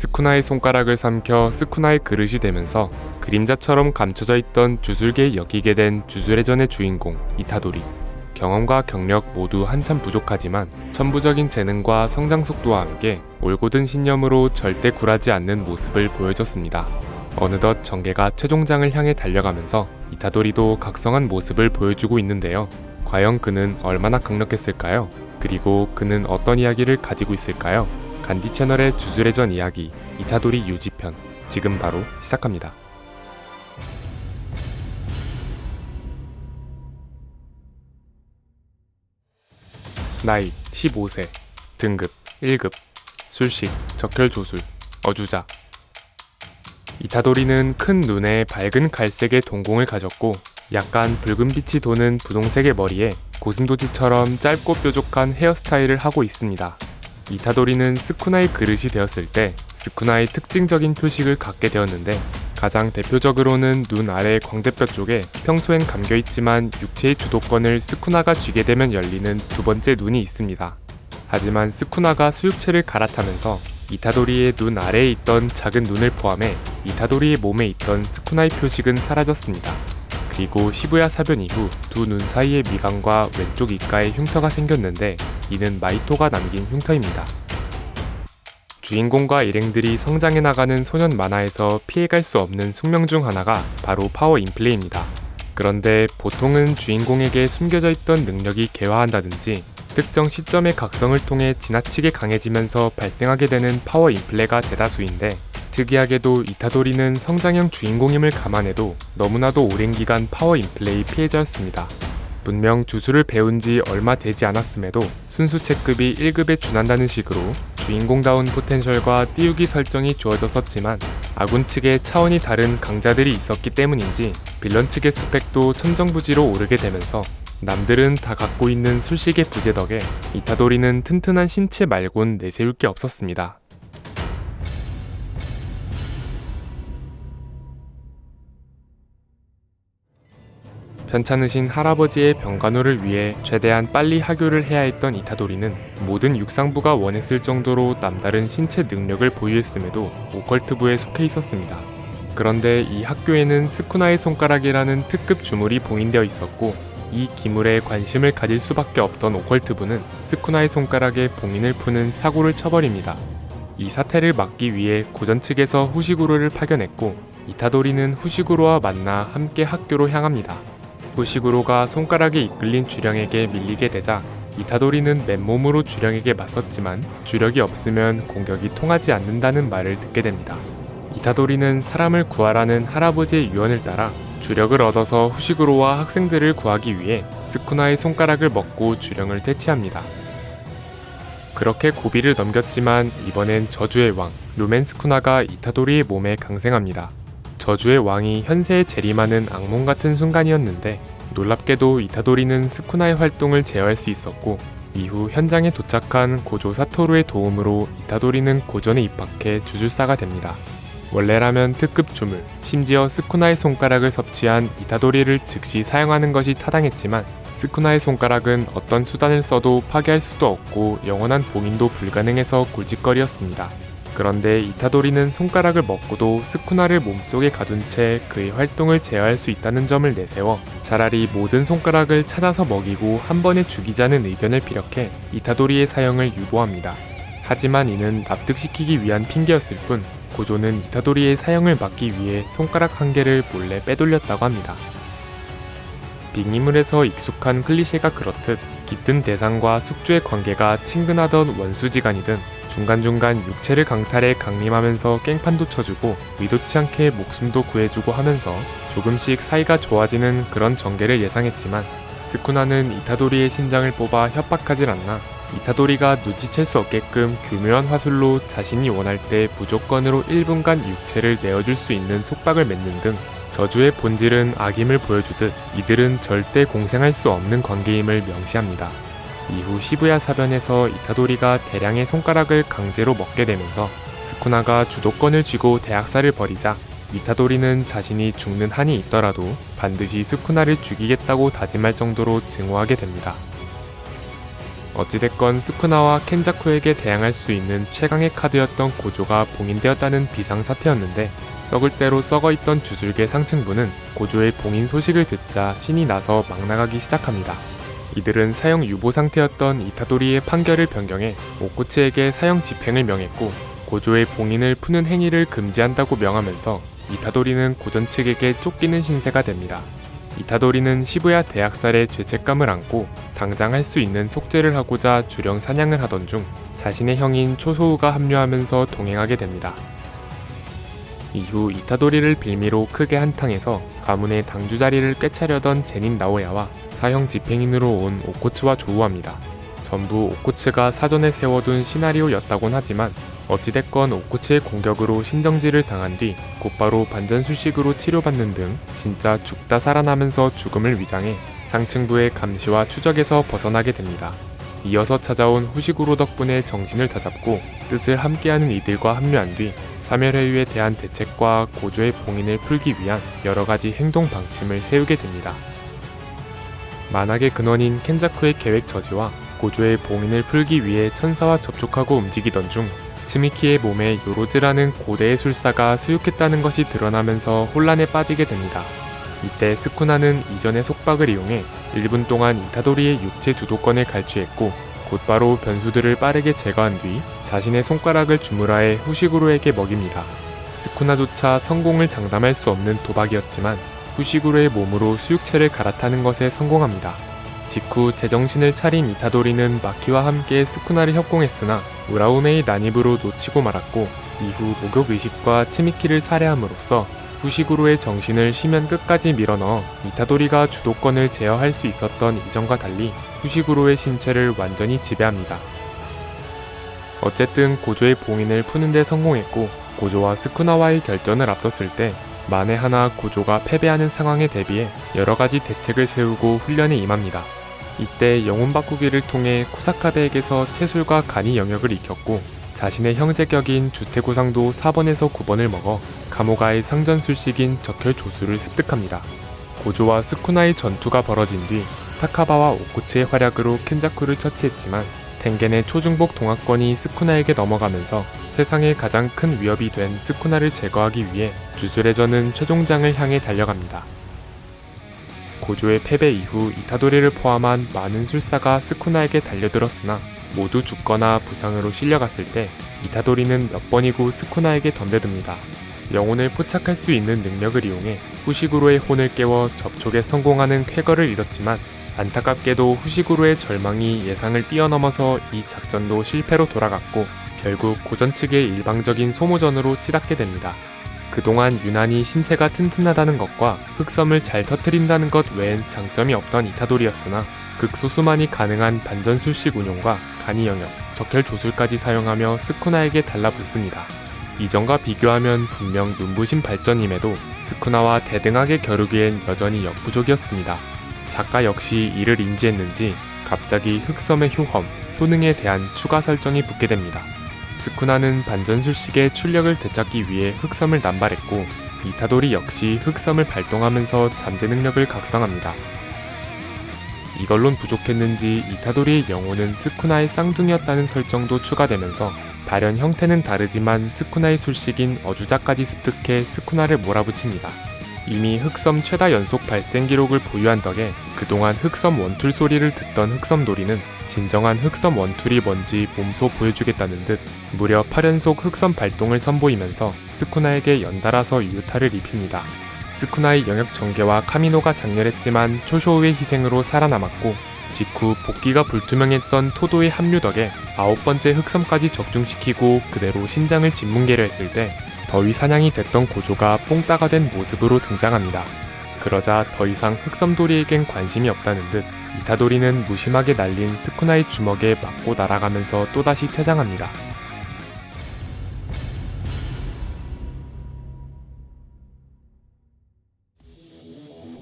스쿠나의 손가락을 삼켜 스쿠나의 그릇이 되면서 그림자처럼 감춰져 있던 주술계에 엮이게 된 주술회전의 주인공 이타도리. 경험과 경력 모두 한참 부족하지만 천부적인 재능과 성장 속도와 함께 올곧은 신념으로 절대 굴하지 않는 모습을 보여줬습니다. 어느덧 전개가 최종장을 향해 달려가면서 이타도리도 각성한 모습을 보여주고 있는데요. 과연 그는 얼마나 강력했을까요? 그리고 그는 어떤 이야기를 가지고 있을까요? 간디 채널의 주술회전 이야기 이타도리 유지편 지금 바로 시작합니다. 나이 15세, 등급 1급, 술식, 적혈조술, 어주자. 이타도리는 큰 눈에 밝은 갈색의 동공을 가졌고 약간 붉은 빛이 도는 분홍색의 머리에 고슴도치처럼 짧고 뾰족한 헤어스타일을 하고 있습니다. 이타도리는 스쿠나의 그릇이 되었을 때 스쿠나의 특징적인 표식을 갖게 되었는데 가장 대표적으로는 눈 아래 광대뼈 쪽에 평소엔 감겨있지만 육체의 주도권을 스쿠나가 쥐게 되면 열리는 두 번째 눈이 있습니다. 하지만 스쿠나가 수육체를 갈아타면서 이타도리의 눈 아래에 있던 작은 눈을 포함해 이타도리의 몸에 있던 스쿠나의 표식은 사라졌습니다. 그리고 시부야 사변 이후 두 눈 사이의 미간과 왼쪽 입가에 흉터가 생겼는데 이는 마이토가 남긴 흉터입니다. 주인공과 일행들이 성장해 나가는 소년 만화에서 피해갈 수 없는 숙명 중 하나가 바로 파워 인플레입니다. 그런데 보통은 주인공에게 숨겨져 있던 능력이 개화한다든지 특정 시점의 각성을 통해 지나치게 강해지면서 발생하게 되는 파워 인플레가 대다수인데 특이하게도 이타도리는 성장형 주인공임을 감안해도 너무나도 오랜 기간 파워 인플레이 피해자였습니다. 분명 주술을 배운 지 얼마 되지 않았음에도 순수 체급이 1급에 준한다는 식으로 주인공다운 포텐셜과 띄우기 설정이 주어졌었지만 아군 측에 차원이 다른 강자들이 있었기 때문인지 빌런 측의 스펙도 천정부지로 오르게 되면서 남들은 다 갖고 있는 술식의 부재 덕에 이타도리는 튼튼한 신체 말곤 내세울 게 없었습니다. 편찮으신 할아버지의 병간호를 위해 최대한 빨리 하교를 해야 했던 이타도리는 모든 육상부가 원했을 정도로 남다른 신체 능력을 보유했음에도 오컬트부에 속해 있었습니다. 그런데 이 학교에는 스쿠나의 손가락이라는 특급 주물이 봉인되어 있었고 이 기물에 관심을 가질 수밖에 없던 오컬트부는 스쿠나의 손가락에 봉인을 푸는 사고를 쳐버립니다. 이 사태를 막기 위해 고전 측에서 후시구로를 파견했고 이타도리는 후시구로와 만나 함께 학교로 향합니다. 후시구로가 손가락에 이끌린 주령에게 밀리게 되자 이타도리는 맨몸으로 주령에게 맞섰지만 주력이 없으면 공격이 통하지 않는다는 말을 듣게 됩니다. 이타도리는 사람을 구하라는 할아버지의 유언을 따라 주력을 얻어서 후시구로와 학생들을 구하기 위해 스쿠나의 손가락을 먹고 주령을 퇴치합니다. 그렇게 고비를 넘겼지만 이번엔 저주의 왕 루멘 스쿠나가 이타도리의 몸에 강생합니다. 저주의 왕이 현세에 재림하는 악몽 같은 순간이었는데 놀랍게도 이타도리는 스쿠나의 활동을 제어할 수 있었고 이후 현장에 도착한 고조 사토루의 도움으로 이타도리는 고전에 입학해 주술사가 됩니다. 원래라면 특급 주물, 심지어 스쿠나의 손가락을 섭취한 이타도리를 즉시 사용하는 것이 타당했지만 스쿠나의 손가락은 어떤 수단을 써도 파괴할 수도 없고 영원한 봉인도 불가능해서 골칫거리였습니다. 그런데 이타도리는 손가락을 먹고도 스쿠나를 몸속에 가둔 채 그의 활동을 제어할 수 있다는 점을 내세워 차라리 모든 손가락을 찾아서 먹이고 한 번에 죽이자는 의견을 피력해 이타도리의 사용을 유보합니다. 하지만 이는 납득시키기 위한 핑계였을 뿐 고조는 이타도리의 사용을 막기 위해 손가락 한 개를 몰래 빼돌렸다고 합니다. 빅리물에서 익숙한 클리셰가 그렇듯 깃든 대상과 숙주의 관계가 친근하던 원수지간이든 중간중간 육체를 강탈해 강림하면서 깽판도 쳐주고 의도치 않게 목숨도 구해주고 하면서 조금씩 사이가 좋아지는 그런 전개를 예상했지만 스쿠나는 이타도리의 심장을 뽑아 협박하질 않나 이타도리가 눈치챌 수 없게끔 교묘한 화술로 자신이 원할 때 무조건으로 1분간 육체를 내어줄 수 있는 속박을 맺는 등 저주의 본질은 악임을 보여주듯 이들은 절대 공생할 수 없는 관계임을 명시합니다. 이후 시부야 사변에서 이타도리가 대량의 손가락을 강제로 먹게 되면서 스쿠나가 주도권을 쥐고 대학살을 벌이자 이타도리는 자신이 죽는 한이 있더라도 반드시 스쿠나를 죽이겠다고 다짐할 정도로 증오하게 됩니다. 어찌됐건 스쿠나와 켄자쿠에게 대항할 수 있는 최강의 카드였던 고조가 봉인되었다는 비상사태였는데, 썩을 대로 썩어있던 주술계 상층부는 고조의 봉인 소식을 듣자 신이 나서 막 나가기 시작합니다. 이들은 사형 유보 상태였던 이타도리의 판결을 변경해 오코츠에게 사형 집행을 명했고, 고조의 봉인을 푸는 행위를 금지한다고 명하면서 이타도리는 고전 측에게 쫓기는 신세가 됩니다. 이타도리는 시부야 대학살의 죄책감을 안고 당장 할 수 있는 속죄를 하고자 주령 사냥을 하던 중 자신의 형인 초소우가 합류하면서 동행하게 됩니다. 이후 이타도리를 빌미로 크게 한탕해서 가문의 당주 자리를 꿰차려던 제닌 나오야와 사형 집행인으로 온 오코츠와 조우합니다. 전부 오코츠가 사전에 세워둔 시나리오였다곤 하지만 어찌됐건 오코츠의 공격으로 신정지를 당한 뒤 곧바로 반전술식으로 치료받는 등 진짜 죽다 살아나면서 죽음을 위장해 상층부의 감시와 추적에서 벗어나게 됩니다. 이어서 찾아온 후시구로 덕분에 정신을 다잡고 뜻을 함께하는 이들과 합류한 뒤 사멸회유에 대한 대책과 고조의 봉인을 풀기 위한 여러가지 행동 방침을 세우게 됩니다. 만악의 근원인 켄자쿠의 계획 저지와 고조의 봉인을 풀기 위해 천사와 접촉하고 움직이던 중 츠미키의 몸에 요로즈라는 고대의 술사가 수육했다는 것이 드러나면서 혼란에 빠지게 됩니다. 이때 스쿠나는 이전의 속박을 이용해 1분 동안 이타도리의 육체 주도권을 갈취했고, 곧바로 변수들을 빠르게 제거한 뒤 자신의 손가락을 주무라해 후시구로에게 먹입니다. 스쿠나조차 성공을 장담할 수 없는 도박이었지만 후시구로의 몸으로 수육체를 갈아타는 것에 성공합니다. 직후 제정신을 차린 이타도리는 마키와 함께 스쿠나를 협공했으나 우라우메의 난입으로 놓치고 말았고, 이후 목욕의식과 츠미키를 살해함으로써 후시구로의 정신을 심연 끝까지 밀어넣어 이타도리가 주도권을 제어할 수 있었던 이전과 달리 후시구로의 신체를 완전히 지배합니다. 어쨌든 고조의 봉인을 푸는데 성공했고, 고조와 스쿠나와의 결전을 앞뒀을 때 만에 하나 고조가 패배하는 상황에 대비해 여러가지 대책을 세우고 훈련에 임합니다. 이때 영혼 바꾸기를 통해 쿠사카베에게서 체술과 간이 영역을 익혔고, 자신의 형제격인 주테구상도 4번에서 9번을 먹어 가모가의 상전술식인 적혈조수를 습득합니다. 고조와 스쿠나의 전투가 벌어진 뒤 타카바와 오코츠의 활약으로 켄자쿠를 처치했지만 텐겐의 초중복 동학권이 스쿠나에게 넘어가면서 세상에 가장 큰 위협이 된 스쿠나를 제거하기 위해 주술의 전은 최종장을 향해 달려갑니다. 고조의 패배 이후 이타도리를 포함한 많은 술사가 스쿠나에게 달려들었으나 모두 죽거나 부상으로 실려갔을 때 이타도리는 몇 번이고 스쿠나에게 덤벼듭니다. 영혼을 포착할 수 있는 능력을 이용해 후시구로의 혼을 깨워 접촉에 성공하는 쾌거를 이뤘지만, 안타깝게도 후시구로의 절망이 예상을 뛰어넘어서 이 작전도 실패로 돌아갔고 결국 고전 측의 일방적인 소모전으로 치닫게 됩니다. 그동안 유난히 신체가 튼튼하다는 것과 흑섬을 잘 터뜨린다는 것 외엔 장점이 없던 이타도리였으나 극소수만이 가능한 반전술식 운용과 간이 영역, 적혈 조술까지 사용하며 스쿠나에게 달라붙습니다. 이전과 비교하면 분명 눈부신 발전임에도 스쿠나와 대등하게 겨루기엔 여전히 역부족이었습니다. 작가 역시 이를 인지했는지 갑자기 흑섬의 효험, 효능에 대한 추가 설정이 붙게 됩니다. 스쿠나는 반전술식의 출력을 되찾기 위해 흑섬을 남발했고, 이타도리 역시 흑섬을 발동하면서 잠재 능력을 각성합니다. 이걸론 부족했는지 이타도리의 영혼은 스쿠나의 쌍둥이였다는 설정도 추가되면서 발현 형태는 다르지만 스쿠나의 술식인 어주자까지 습득해 스쿠나를 몰아붙입니다. 이미 흑섬 최다 연속 발생 기록을 보유한 덕에 그동안 흑섬 원툴 소리를 듣던 흑섬돌이는 진정한 흑섬 원툴이 뭔지 몸소 보여주겠다는 듯 무려 8연속 흑섬 발동을 선보이면서 스쿠나에게 연달아서 유타를 입힙니다. 스쿠나의 영역 전개와 카미노가 장렬했지만 초쇼우의 희생으로 살아남았고, 직후 복귀가 불투명했던 토도의 합류 덕에 9번째 흑섬까지 적중시키고 그대로 심장을 짓뭉개려 했을 때 더위 사냥이 됐던 고조가 뽕따가 된 모습으로 등장합니다. 그러자 더 이상 흑섬도리에겐 관심이 없다는 듯 이타도리는 무심하게 날린 스쿠나의 주먹에 맞고 날아가면서 또다시 퇴장합니다.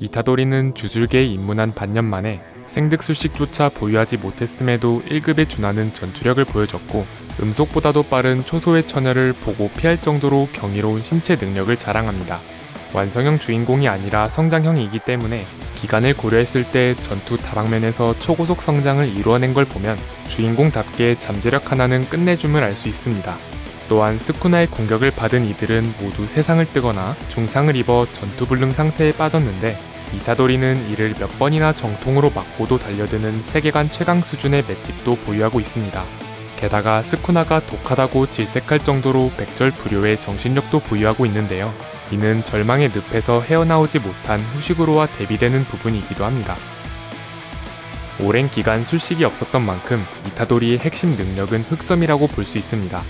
이타도리는 주술계에 입문한 반년 만에 생득술식조차 보유하지 못했음에도 1급에 준하는 전투력을 보여줬고, 음속보다도 빠른 초소의 처녀를 보고 피할 정도로 경이로운 신체 능력을 자랑합니다. 완성형 주인공이 아니라 성장형이기 때문에 기간을 고려했을 때 전투 다방면에서 초고속 성장을 이루어낸 걸 보면 주인공답게 잠재력 하나는 끝내줌을 알 수 있습니다. 또한 스쿠나의 공격을 받은 이들은 모두 세상을 뜨거나 중상을 입어 전투불능 상태에 빠졌는데 이타도리는 이를 몇 번이나 정통으로 맞고도 달려드는 세계관 최강 수준의 맷집도 보유하고 있습니다. 게다가 스쿠나가 독하다고 질색할 정도로 백절불효의 정신력도 보유하고 있는데요. 이는 절망의 늪에서 헤어나오지 못한 후식으로와 대비되는 부분이기도 합니다. 오랜 기간 술식이 없었던 만큼 이타도리의 핵심 능력은 흑섬이라고 볼 수 있습니다.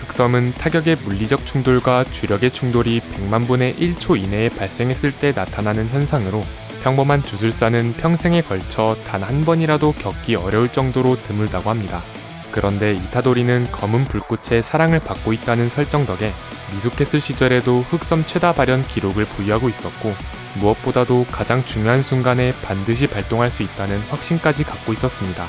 흑섬은 타격의 물리적 충돌과 주력의 충돌이 100만 분의 1초 이내에 발생했을 때 나타나는 현상으로 평범한 주술사는 평생에 걸쳐 단 한 번이라도 겪기 어려울 정도로 드물다고 합니다. 그런데 이타도리는 검은 불꽃의 사랑을 받고 있다는 설정 덕에 미숙했을 시절에도 흑섬 최다 발현 기록을 보유하고 있었고 무엇보다도 가장 중요한 순간에 반드시 발동할 수 있다는 확신까지 갖고 있었습니다.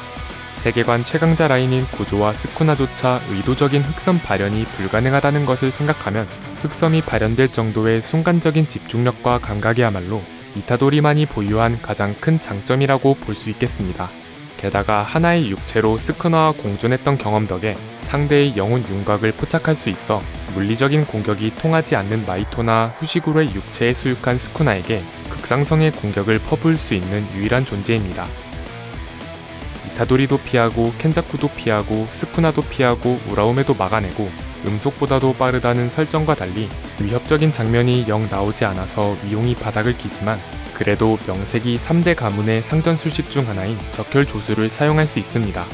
세계관 최강자 라인인 고조와 스쿠나조차 의도적인 흑섬 발현이 불가능하다는 것을 생각하면 흑섬이 발현될 정도의 순간적인 집중력과 감각이야말로 이타도리만이 보유한 가장 큰 장점이라고 볼 수 있겠습니다. 게다가 하나의 육체로 스쿠나와 공존했던 경험 덕에 상대의 영혼 윤곽을 포착할 수 있어 물리적인 공격이 통하지 않는 마이토나 후시구로의 육체에 수육한 스쿠나에게 극상성의 공격을 퍼부을 수 있는 유일한 존재입니다. 이타도리도 피하고 켄자쿠도 피하고 스쿠나도 피하고 우라오메도 막아내고 음속보다도 빠르다는 설정과 달리 위협적인 장면이 영 나오지 않아서 위용이 바닥을 기지만 그래도 명색이 3대 가문의 상전술식 중 하나인 적혈조수를 사용할 수 있습니다.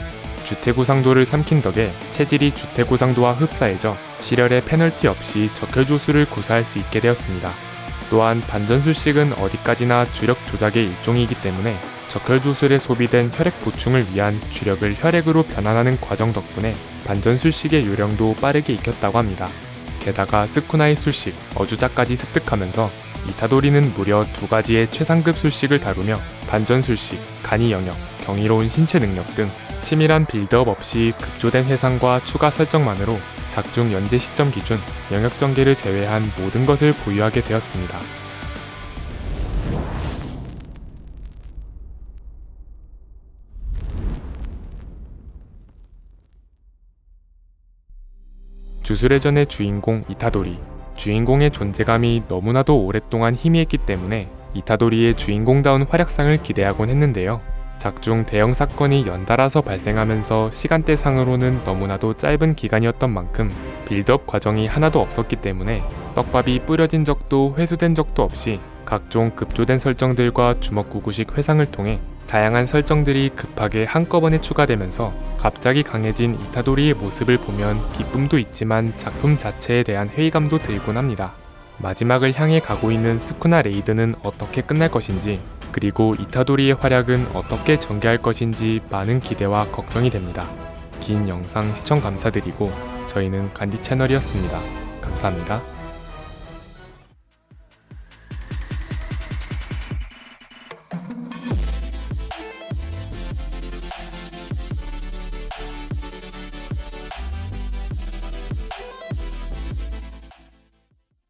주태고상도를 삼킨 덕에 체질이 주태고상도와 흡사해져 시련의 페널티 없이 적혈조수를 구사할 수 있게 되었습니다. 또한 반전술식은 어디까지나 주력 조작의 일종이기 때문에 적혈조술에 소비된 혈액 보충을 위한 주력을 혈액으로 변환하는 과정 덕분에 반전술식의 요령도 빠르게 익혔다고 합니다. 게다가 스쿠나의 술식, 어주자까지 습득하면서 이타도리는 무려 2가지의 최상급 술식을 다루며 반전술식, 간이 영역, 경이로운 신체 능력 등 치밀한 빌드업 없이 급조된 회상과 추가 설정만으로 작중 연재 시점 기준 영역 전개를 제외한 모든 것을 보유하게 되었습니다. 주술의 전의 주인공 이타도리. 주인공의 존재감이 너무나도 오랫동안 희미했기 때문에 이타도리의 주인공다운 활약상을 기대하곤 했는데요. 작중 대형 사건이 연달아서 발생하면서 시간대상으로는 너무나도 짧은 기간이었던 만큼 빌드업 과정이 하나도 없었기 때문에 떡밥이 뿌려진 적도 회수된 적도 없이 각종 급조된 설정들과 주먹구구식 회상을 통해 다양한 설정들이 급하게 한꺼번에 추가되면서 갑자기 강해진 이타도리의 모습을 보면 기쁨도 있지만 작품 자체에 대한 회의감도 들곤 합니다. 마지막을 향해 가고 있는 스쿠나 레이드는 어떻게 끝날 것인지, 그리고 이타도리의 활약은 어떻게 전개할 것인지 많은 기대와 걱정이 됩니다. 긴 영상 시청 감사드리고 저희는 간디 채널이었습니다. 감사합니다.